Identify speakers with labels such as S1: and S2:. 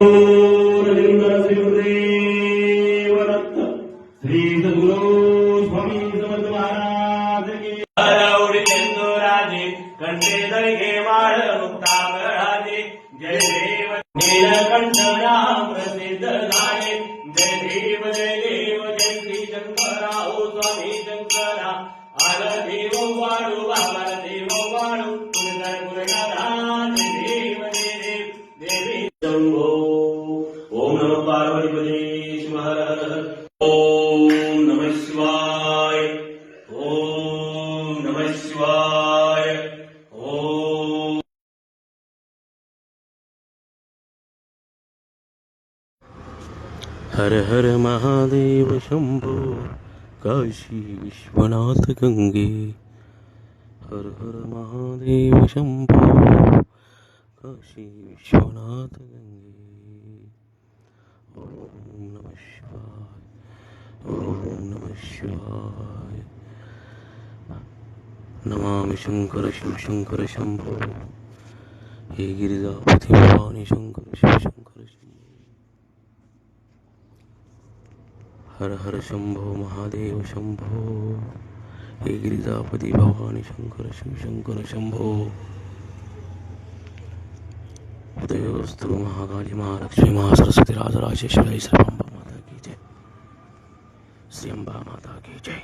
S1: रविंद्र श्रीदेव दत्त श्री सद्गुरु स्वामी समर्थ महाराज की हरवडी चंदुराजे कंठे दर्गे माळ मुक्तागराजे जय देव नीलकंठ नाम प्रसिद्ध झाले जय देव जय श्री शंकराओ स्वामी शंकरा आल देव वाळू बाबा देव वाळू पुरंदर पुरंदरा देव देव देवी शंभो ओम नमः पार्वतीपते शिव हर हर ओम नमः शिवाय ओम नमः शिवाय ओम
S2: हर हर महादेव शंभो काशी विश्वनाथ गंगे हर हर महादेव शंभो काशी विश्वनाथ गंगे ओम नमः शिवाय ओम नमः शिवाय नमामि शंकर शिव शंकर शंभो हे गिरिजापति भवानी शंकर शिव शंकर शंभो हर हर शंभो महादेव शंभो हे गिरिजापति भवानी शंकर शिव शंकर शंभो उदयोस्तु महाकाली महालक्ष्मी महासरस्वती राजराजेश्वरी श्री अम्बा माता की जय श्री अम्बा माता की जय।